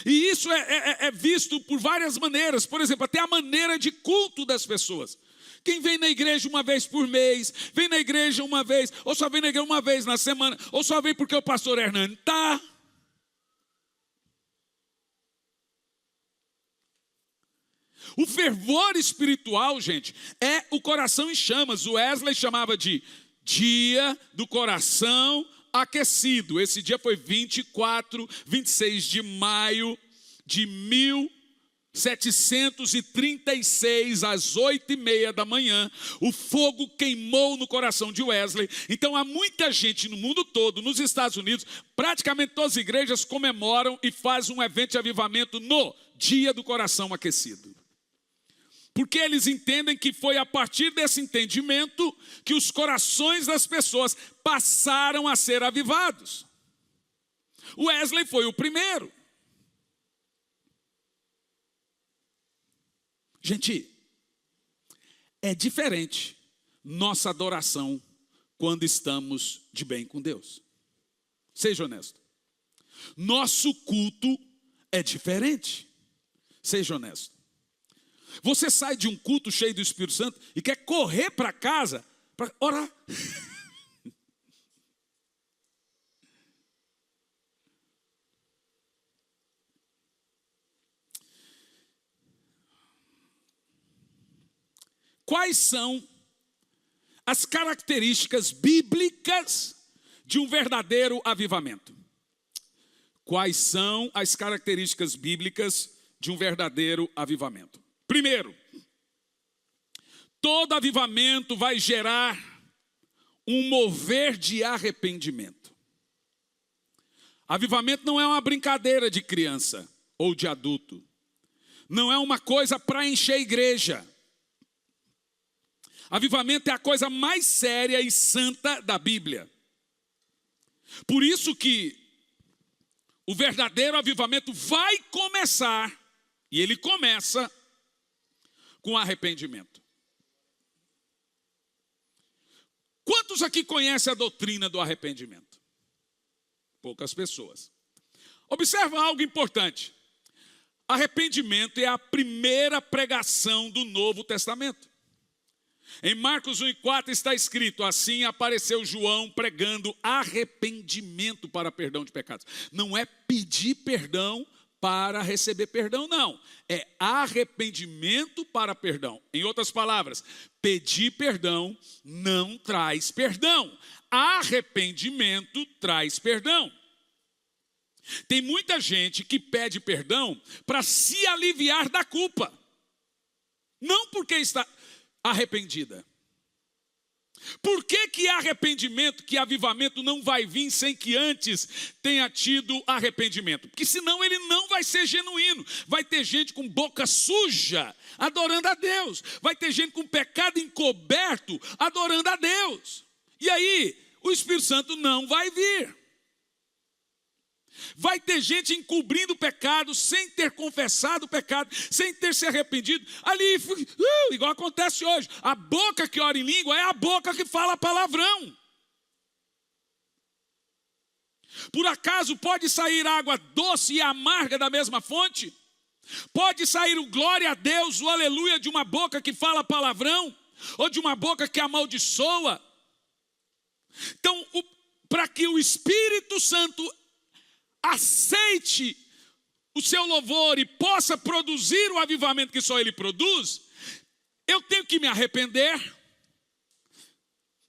e isso é visto por várias maneiras. Por exemplo, até a maneira de culto das pessoas. Quem vem na igreja uma vez por mês, vem na igreja uma vez, ou só vem na igreja uma vez na semana, ou só vem porque o pastor Hernani está. O fervor espiritual, gente, é o coração em chamas. O Wesley chamava de dia do coração aquecido. Esse dia foi 26 de maio de 1736, às 8h30 da manhã, o fogo queimou no coração de Wesley. Então há muita gente no mundo todo, nos Estados Unidos, praticamente todas as igrejas comemoram e fazem um evento de avivamento no dia do coração aquecido. Porque eles entendem que foi a partir desse entendimento que os corações das pessoas passaram a ser avivados. Wesley foi o primeiro. Gente, é diferente nossa adoração quando estamos de bem com Deus. Seja honesto. Nosso culto é diferente. Seja honesto. Você sai de um culto cheio do Espírito Santo e quer correr para casa para orar. Quais são as características bíblicas de um verdadeiro avivamento? Quais são as características bíblicas de um verdadeiro avivamento? Primeiro, todo avivamento vai gerar um mover de arrependimento. Avivamento não é uma brincadeira de criança ou de adulto. Não é uma coisa para encher a igreja. Avivamento é a coisa mais séria e santa da Bíblia. Por isso que o verdadeiro avivamento vai começar, e ele começa com arrependimento. Quantos aqui conhecem a doutrina do arrependimento? Poucas pessoas. Observa algo importante. Arrependimento é a primeira pregação do Novo Testamento. Em Marcos 1:4 está escrito: assim apareceu João pregando arrependimento para perdão de pecados. Não é pedir perdão para receber perdão, não. É arrependimento para perdão. Em outras palavras, pedir perdão não traz perdão. Arrependimento traz perdão. Tem muita gente que pede perdão para se aliviar da culpa. Não porque está arrependida. Por que arrependimento, que avivamento não vai vir sem que antes tenha tido arrependimento? Porque senão ele não vai ser genuíno. Vai ter gente com boca suja adorando a Deus. Vai ter gente com pecado encoberto adorando a Deus. E aí o Espírito Santo não vai vir. Vai ter gente encobrindo o pecado, sem ter confessado o pecado, sem ter se arrependido. Ali, igual acontece hoje. A boca que ora em língua é a boca que fala palavrão. Por acaso pode sair água doce e amarga da mesma fonte? Pode sair o glória a Deus, o aleluia de uma boca que fala palavrão? Ou de uma boca que amaldiçoa? Então, para que o Espírito Santo aceite o seu louvor e possa produzir o avivamento que só Ele produz, eu tenho que me arrepender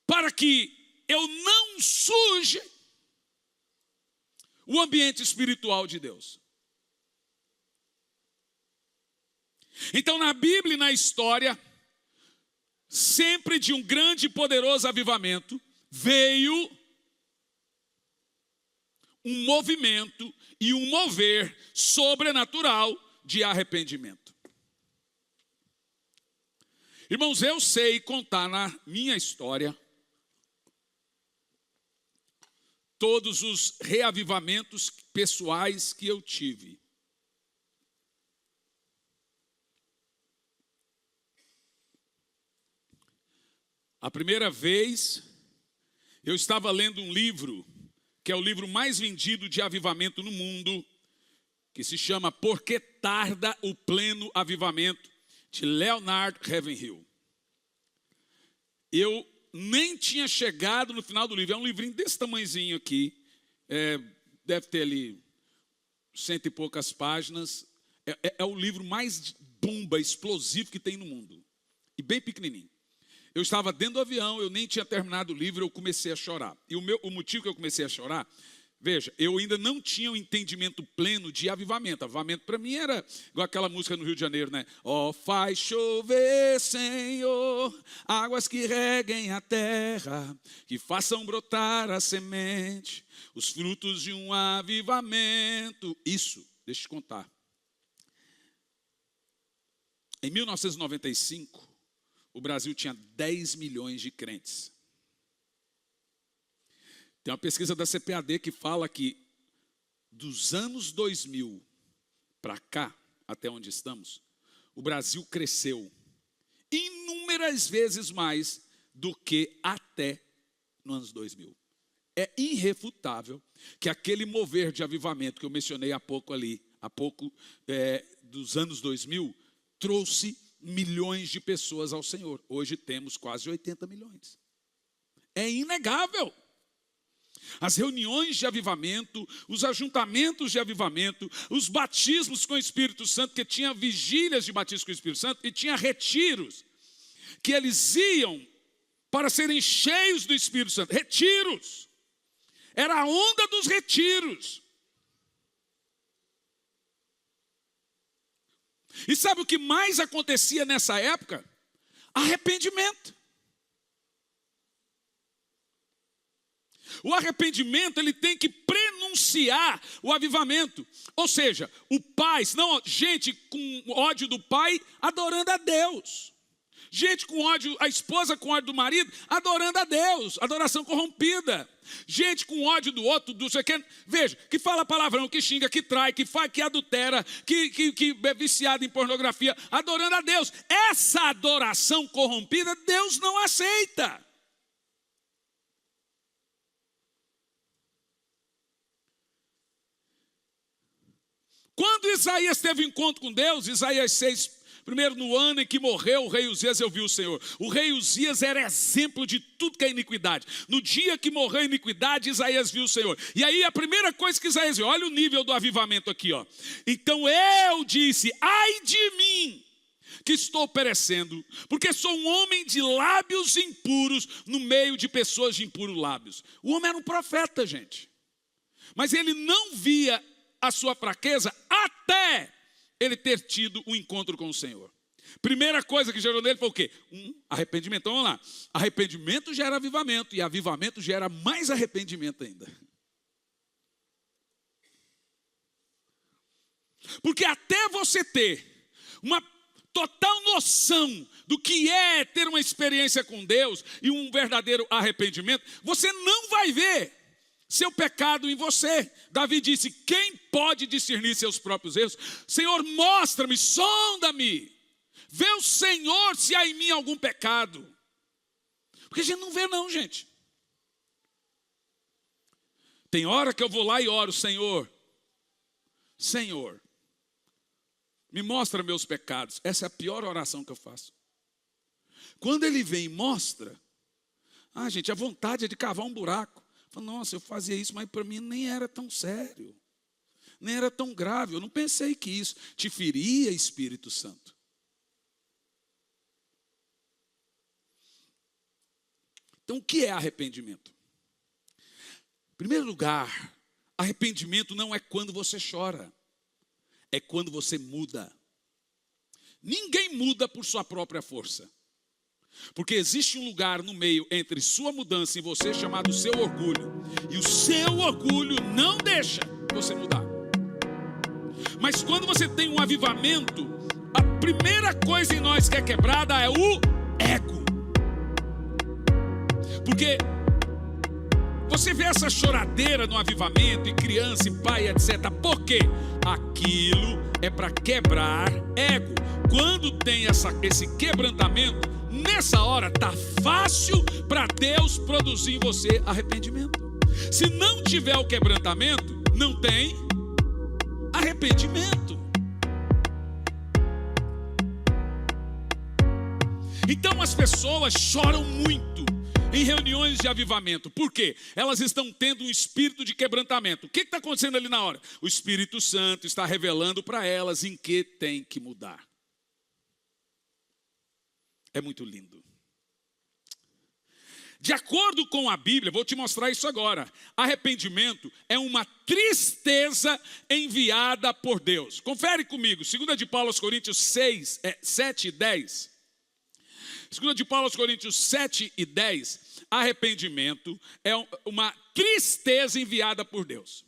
para que eu não suje o ambiente espiritual de Deus. Então, na Bíblia e na história, sempre de um grande e poderoso avivamento, veio um movimento e um mover sobrenatural de arrependimento. Irmãos, eu sei contar na minha história todos os reavivamentos pessoais que eu tive. A primeira vez, eu estava lendo um livro, que é o livro mais vendido de avivamento no mundo, que se chama Por que Tarda o Pleno Avivamento, de Leonard Ravenhill. Eu nem tinha chegado no final do livro, é um livrinho desse tamanhozinho aqui, deve ter ali 100 e poucas páginas, é o livro mais bomba, explosivo que tem no mundo, e bem pequenininho. Eu estava dentro do avião, eu nem tinha terminado o livro, eu comecei a chorar. E o motivo que eu comecei a chorar, veja, eu ainda não tinha um entendimento pleno de avivamento. Avivamento para mim era igual aquela música no Rio de Janeiro, né? Ó, faz chover, Senhor, águas que reguem a terra, que façam brotar a semente, os frutos de um avivamento. Isso, deixa eu te contar. Em 1995, o Brasil tinha 10 milhões de crentes. Tem uma pesquisa da CPAD que fala que dos anos 2000 para cá, até onde estamos, o Brasil cresceu inúmeras vezes mais do que até nos anos 2000. É irrefutável que aquele mover de avivamento que eu mencionei há pouco dos anos 2000, trouxe milhões de pessoas ao Senhor. Hoje temos quase 80 milhões. É inegável. As reuniões de avivamento, os ajuntamentos de avivamento, os batismos com o Espírito Santo, que tinha vigílias de batismo com o Espírito Santo e tinha retiros, que eles iam para serem cheios do Espírito Santo. Retiros. Era a onda dos retiros. E sabe o que mais acontecia nessa época? Arrependimento. O arrependimento, ele tem que prenunciar o avivamento. Ou seja, o pai, senão gente com ódio do pai adorando a Deus. Gente com ódio, a esposa com ódio do marido, adorando a Deus, adoração corrompida. Gente com ódio do outro, veja, que fala palavrão, que xinga, que trai, que faz, que adultera, que é viciado em pornografia, adorando a Deus. Essa adoração corrompida, Deus não aceita. Quando Isaías teve um encontro com Deus, Isaías 6, primeiro no ano em que morreu o rei Uzias, eu vi o Senhor. O rei Uzias era exemplo de tudo que é iniquidade. No dia que morreu a iniquidade, Isaías viu o Senhor. E aí a primeira coisa que Isaías viu, olha o nível do avivamento aqui, ó. Então eu disse, ai de mim, que estou perecendo, porque sou um homem de lábios impuros, no meio de pessoas de impuros lábios. O homem era um profeta, gente. Mas ele não via a sua fraqueza até ele ter tido um encontro com o Senhor. Primeira coisa que gerou nele foi o quê? Arrependimento. Então, vamos lá. Arrependimento gera avivamento, e avivamento gera mais arrependimento ainda. Porque até você ter uma total noção do que é ter uma experiência com Deus e um verdadeiro arrependimento, você não vai ver seu pecado em você. Davi disse: quem pode discernir seus próprios erros? Senhor, mostra-me, sonda-me. Vê o Senhor se há em mim algum pecado. Porque a gente não vê não, gente. Tem hora que eu vou lá e oro: Senhor, me mostra meus pecados. Essa é a pior oração que eu faço. Quando ele vem e mostra, gente, a vontade é de cavar um buraco. Falo, nossa, eu fazia isso, mas para mim nem era tão sério. Nem era tão grave. Eu não pensei que isso te feria, Espírito Santo. Então, o que é arrependimento? Em primeiro lugar, arrependimento não é quando você chora. É quando você muda. Ninguém muda por sua própria força. Porque existe um lugar no meio entre sua mudança e você chamado seu orgulho. E o seu orgulho não deixa você mudar. Mas quando você tem um avivamento, a primeira coisa em nós que é quebrada é o ego. Porque você vê essa choradeira no avivamento, e criança, e pai, etc. Por quê? Aquilo é para quebrar ego. Quando tem esse quebrantamento, nessa hora está fácil para Deus produzir em você arrependimento. Se não tiver o quebrantamento, não tem arrependimento. Então as pessoas choram muito em reuniões de avivamento. Por quê? Elas estão tendo um espírito de quebrantamento. O que está acontecendo ali na hora? O Espírito Santo está revelando para elas em que tem que mudar. É muito lindo. De acordo com a Bíblia, vou te mostrar isso agora. Arrependimento é uma tristeza enviada por Deus. Confere comigo, 2 de Paulo aos Coríntios 7 e 10. 2 de Paulo aos Coríntios 7 e 10. Arrependimento é uma tristeza enviada por Deus.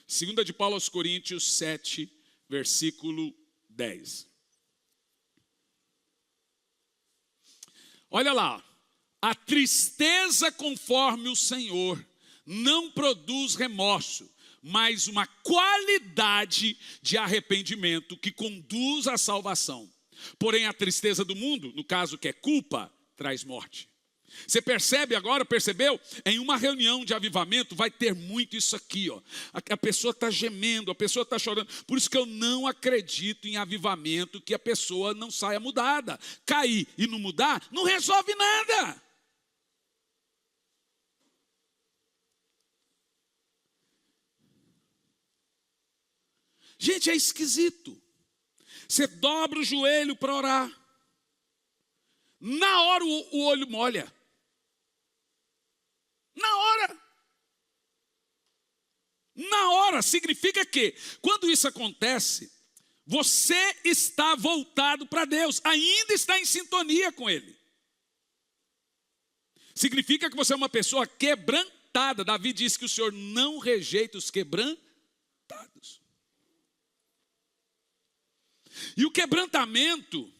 2 de Paulo aos Coríntios 7, versículo 10. Olha lá. A tristeza conforme o Senhor não produz remorso, mas uma qualidade de arrependimento que conduz à salvação. Porém, a tristeza do mundo, no caso que é culpa, traz morte. Você percebe agora, percebeu? Em uma reunião de avivamento vai ter muito isso aqui, ó. A pessoa está gemendo, a pessoa está chorando. Por isso que eu não acredito em avivamento que a pessoa não saia mudada. Cair e não mudar não resolve nada. Gente, é esquisito. Você dobra o joelho para orar. Na hora o olho molha. Na hora. Na hora significa que, quando isso acontece, você está voltado para Deus, ainda está em sintonia com Ele. Significa que você é uma pessoa quebrantada. Davi disse que o Senhor não rejeita os quebrantados. E o quebrantamento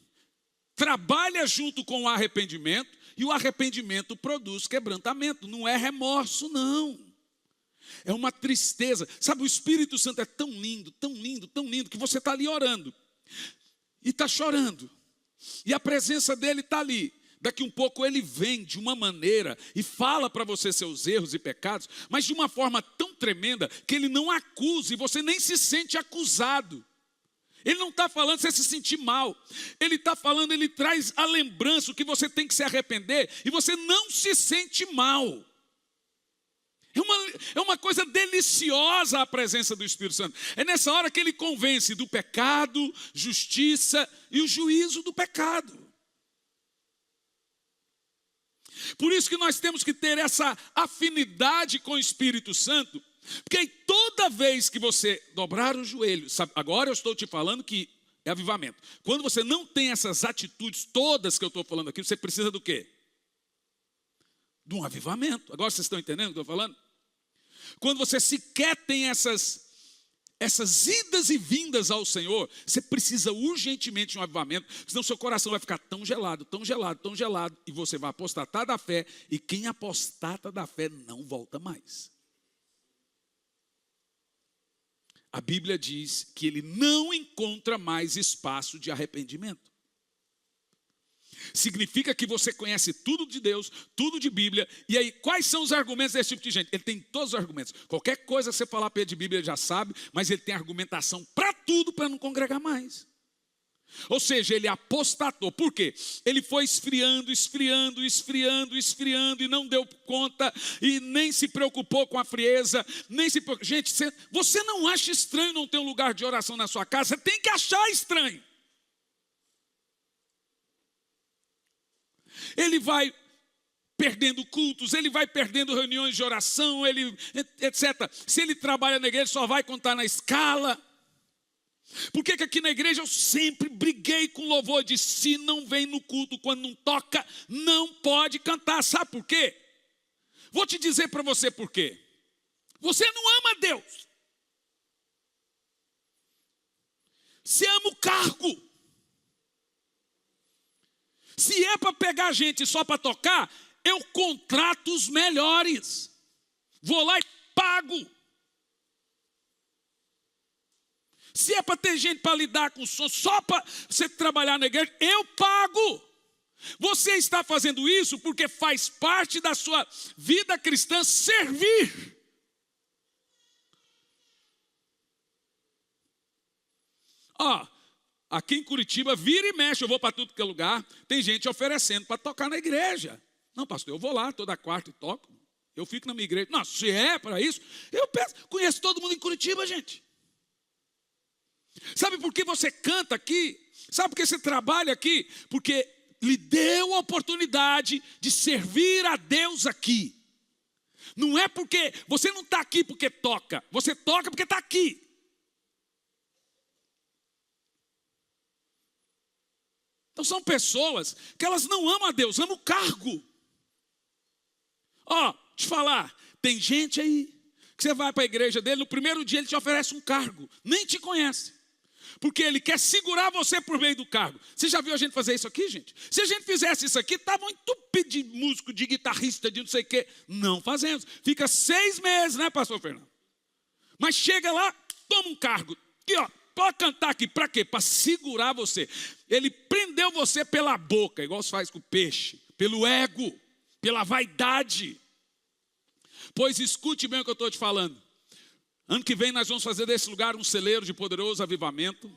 trabalha junto com o arrependimento, e o arrependimento produz quebrantamento. Não é remorso, não. É uma tristeza. Sabe, o Espírito Santo é tão lindo, tão lindo, tão lindo, que você está ali orando e está chorando. E a presença dele está ali. Daqui um pouco ele vem de uma maneira e fala para você seus erros e pecados, mas de uma forma tão tremenda que ele não acusa e você nem se sente acusado. Ele não está falando você se sentir mal. Ele está falando, ele traz a lembrança, o que você tem que se arrepender, e você não se sente mal. É uma coisa deliciosa a presença do Espírito Santo. É nessa hora que ele convence do pecado, justiça e o juízo do pecado. Por isso que nós temos que ter essa afinidade com o Espírito Santo. Porque toda vez que você dobrar o joelho, sabe, agora eu estou te falando que é avivamento. Quando você não tem essas atitudes todas que eu estou falando aqui, você precisa do quê? De um avivamento. Agora vocês estão entendendo o que eu estou falando? Quando você sequer tem essas essas idas e vindas ao Senhor, você precisa urgentemente de um avivamento, senão seu coração vai ficar tão gelado, tão gelado, tão gelado, e você vai apostatar da fé, e quem apostata da fé não volta mais. A Bíblia diz que ele não encontra mais espaço de arrependimento. Significa que você conhece tudo de Deus, tudo de Bíblia. E aí, quais são os argumentos desse tipo de gente? Ele tem todos os argumentos. Qualquer coisa que você falar para ele de Bíblia, ele já sabe. Mas ele tem argumentação para tudo, para não congregar mais. Ou seja, ele apostatou. Por quê? Ele foi esfriando, esfriando, esfriando, esfriando. E não deu conta. E nem se preocupou com a frieza. Gente, você não acha estranho não ter um lugar de oração na sua casa? Você tem que achar estranho. Ele vai perdendo cultos, ele vai perdendo reuniões de oração, etc. Se ele trabalha na igreja, só vai contar na escala. Por que aqui na igreja eu sempre briguei com louvor? De se não vem no culto, quando não toca, não pode cantar. Sabe por quê? Vou te dizer para você por quê. Você não ama Deus. Você ama o cargo. Se é para pegar gente só para tocar, eu contrato os melhores. Vou lá e pago. Se é para ter gente para lidar com o som, só para você trabalhar na igreja, eu pago. Você está fazendo isso porque faz parte da sua vida cristã servir. Aqui em Curitiba, vira e mexe, eu vou para tudo que é lugar, tem gente oferecendo para tocar na igreja. Não, pastor, eu vou lá toda quarta e toco. Eu fico na minha igreja. Não, se é para isso, eu penso, conheço todo mundo em Curitiba, gente. Sabe por que você canta aqui? Sabe por que você trabalha aqui? Porque lhe deu a oportunidade de servir a Deus aqui. Não é porque, você não está aqui porque toca, você toca porque está aqui. Então são pessoas que elas não amam a Deus, amam o cargo. Te falar, tem gente aí que você vai para a igreja dele, no primeiro dia ele te oferece um cargo, nem te conhece. Porque ele quer segurar você por meio do cargo. Você já viu a gente fazer isso aqui, gente? Se a gente fizesse isso aqui, estava um entupido de músico, de guitarrista, de não sei o quê. Não fazemos. Fica 6 meses, né, pastor Fernando? Mas chega lá, toma um cargo. Aqui, pode cantar aqui, para quê? Para segurar você. Ele prendeu você pela boca, igual se faz com o peixe. Pelo ego, pela vaidade. Pois escute bem o que eu estou te falando. Ano que vem nós vamos fazer desse lugar um celeiro de poderoso avivamento.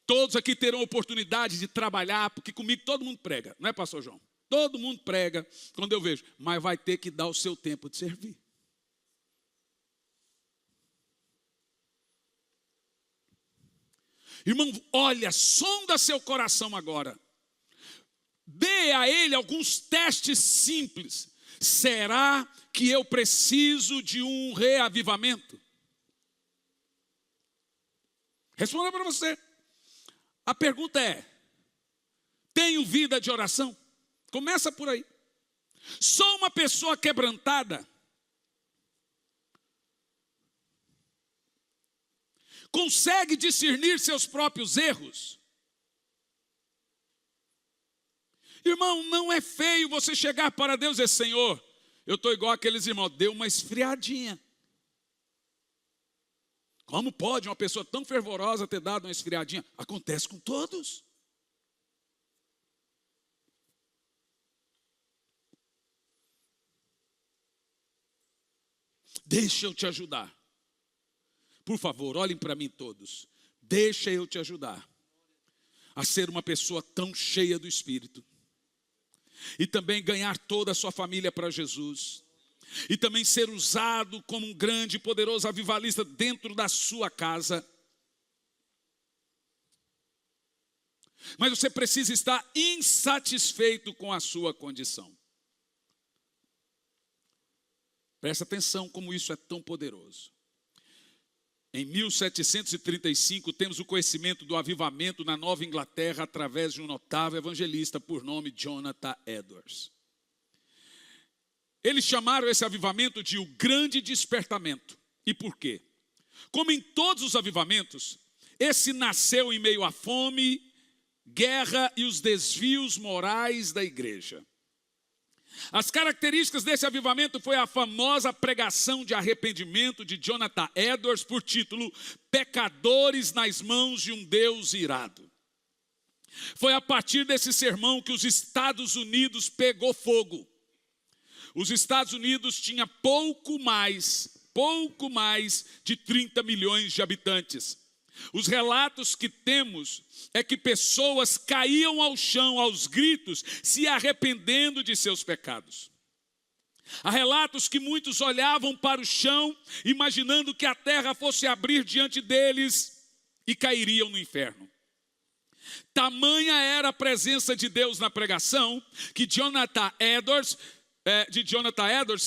Todos aqui terão oportunidade de trabalhar, porque comigo todo mundo prega, não é, pastor João? Todo mundo prega, quando eu vejo, mas vai ter que dar o seu tempo de servir. Irmão, olha, sonda seu coração agora. Dê a ele alguns testes simples. Será que eu preciso de um reavivamento? Responda para você. A pergunta é: tenho vida de oração? Começa por aí. Sou uma pessoa quebrantada? Consegue discernir seus próprios erros? Irmão, não é feio você chegar para Deus e dizer: Senhor, eu estou igual aqueles irmãos, deu uma esfriadinha. Como pode uma pessoa tão fervorosa ter dado uma esfriadinha? Acontece com todos. Deixa eu te ajudar. Por favor, olhem para mim todos. Deixa eu te ajudar a ser uma pessoa tão cheia do Espírito. E também ganhar toda a sua família para Jesus. E também ser usado como um grande e poderoso avivalista dentro da sua casa. Mas você precisa estar insatisfeito com a sua condição. Presta atenção como isso é tão poderoso. Em 1735, temos o conhecimento do avivamento na Nova Inglaterra através de um notável evangelista por nome Jonathan Edwards. Eles chamaram esse avivamento de o grande despertamento. E por quê? Como em todos os avivamentos, esse nasceu em meio à fome, guerra e os desvios morais da igreja. As características desse avivamento foi a famosa pregação de arrependimento de Jonathan Edwards, por título Pecadores nas mãos de um Deus irado. Foi a partir desse sermão que os Estados Unidos pegou fogo. Os Estados Unidos tinha pouco mais de 30 milhões de habitantes. Os relatos que temos é que pessoas caíam ao chão aos gritos, se arrependendo de seus pecados. Há relatos que muitos olhavam para o chão, imaginando que a terra fosse abrir diante deles e cairiam no inferno. Tamanha era a presença de Deus na pregação que de Jonathan Edwards,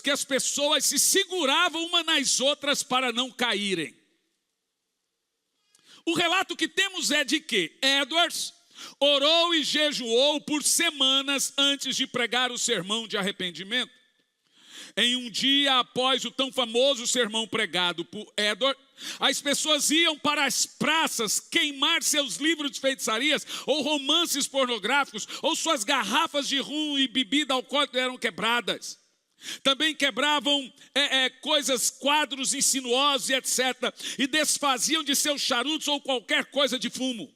que as pessoas se seguravam uma nas outras para não caírem. O relato que temos é de que Edwards orou e jejuou por semanas antes de pregar o sermão de arrependimento. Em um dia após o tão famoso sermão pregado por Edwards, as pessoas iam para as praças queimar seus livros de feitiçarias, ou romances pornográficos, ou suas garrafas de rum e bebida alcoólica eram quebradas. Também quebravam coisas, quadros insinuosos e etc. E desfaziam de seus charutos ou qualquer coisa de fumo.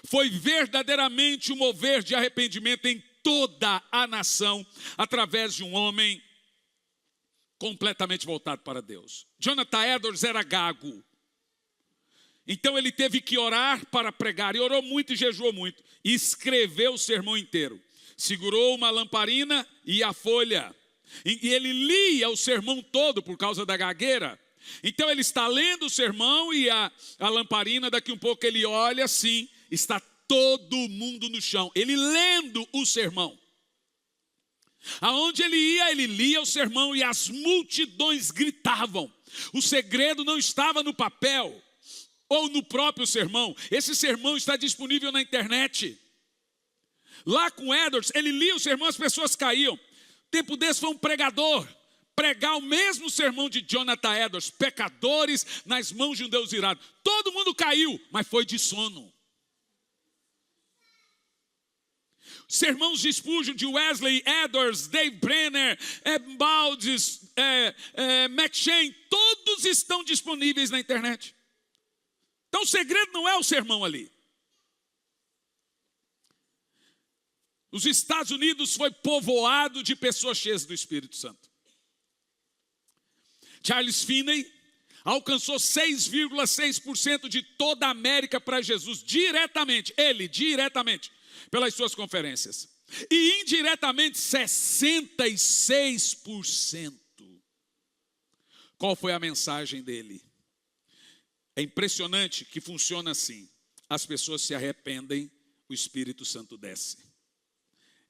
Foi verdadeiramente um mover de arrependimento em toda a nação, através de um homem completamente voltado para Deus. Jonathan Edwards era gago. Então ele teve que orar para pregar. E orou muito e jejuou muito. E escreveu o sermão inteiro. Segurou uma lamparina e a folha. E ele lia o sermão todo por causa da gagueira. Então ele está lendo o sermão e a lamparina, daqui um pouco ele olha assim, está todo mundo no chão. Ele lendo o sermão. Aonde ele ia, ele lia o sermão e as multidões gritavam. O segredo não estava no papel ou no próprio sermão. Esse sermão está disponível na internet. Lá com Edwards, ele lia o sermão, as pessoas caíam. Tempo desse foi um pregador pregar o mesmo sermão de Jonathan Edwards, pecadores nas mãos de um Deus irado. Todo mundo caiu, mas foi de sono. Sermãos de Spurgeon, de Wesley, Edwards, Dave Brenner, Baldes, McShane, todos estão disponíveis na internet. Então o segredo não é o sermão ali. Os Estados Unidos foi povoado de pessoas cheias do Espírito Santo. Charles Finney alcançou 6,6% de toda a América para Jesus, diretamente, pelas suas conferências. E indiretamente, 66%. Qual foi a mensagem dele? É impressionante que funciona assim. As pessoas se arrependem, o Espírito Santo desce.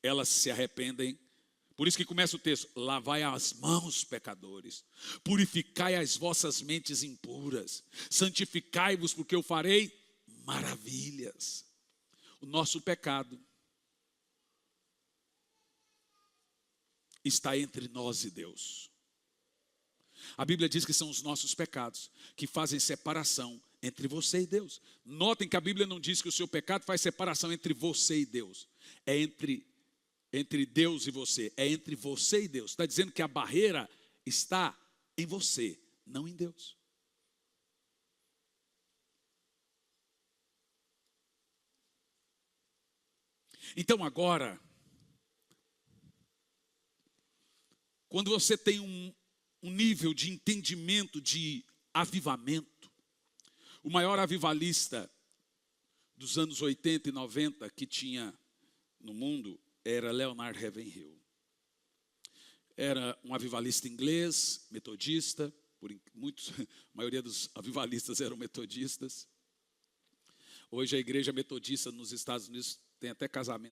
Elas se arrependem, por isso que começa o texto: lavai as mãos, pecadores, purificai as vossas mentes impuras, santificai-vos, porque eu farei maravilhas. O nosso pecado está entre nós e Deus. A Bíblia diz que são os nossos pecados que fazem separação entre você e Deus. Notem que a Bíblia não diz que o seu pecado faz separação entre você e Deus. É entre Deus e você. É entre você e Deus. Está dizendo que a barreira está em você, não em Deus. Então agora, quando você tem um nível de entendimento de avivamento, o maior avivalista dos anos 80 e 90 que tinha no mundo era Leonard Ravenhill. Era um avivalista inglês, metodista, a maioria dos avivalistas eram metodistas. Hoje a igreja metodista nos Estados Unidos tem até casamento,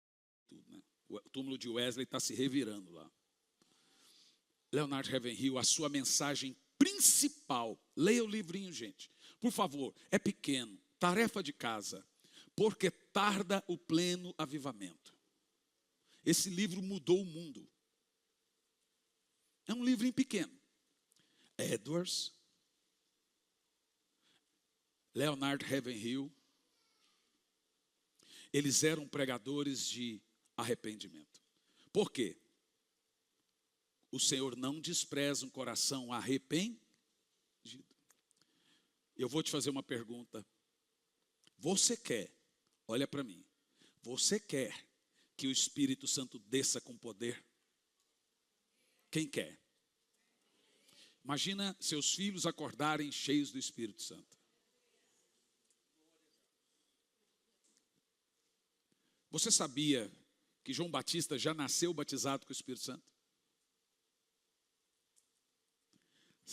né? O túmulo de Wesley está se revirando lá. Leonard Ravenhill, a sua mensagem principal, leia o livrinho, gente, por favor, é pequeno, tarefa de casa, porque tarda o pleno avivamento. Esse livro mudou o mundo. É um livrinho pequeno. Edwards Leonard Ravenhill, eles eram pregadores de arrependimento. Por quê? O Senhor não despreza um coração arrependido. Eu vou te fazer uma pergunta. Você quer, olha para mim, você quer que o Espírito Santo desça com poder? Quem quer? Imagina seus filhos acordarem cheios do Espírito Santo. Você sabia que João Batista já nasceu batizado com o Espírito Santo?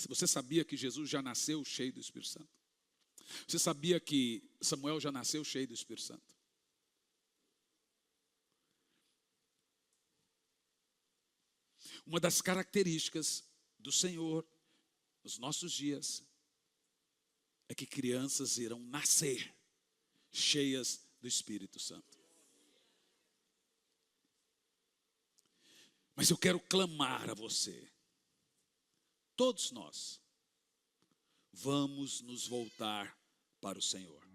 Você sabia que Jesus já nasceu cheio do Espírito Santo? Você sabia que Samuel já nasceu cheio do Espírito Santo? Uma das características do Senhor nos nossos dias é que crianças irão nascer cheias do Espírito Santo. Mas eu quero clamar a você. Todos nós vamos nos voltar para o Senhor.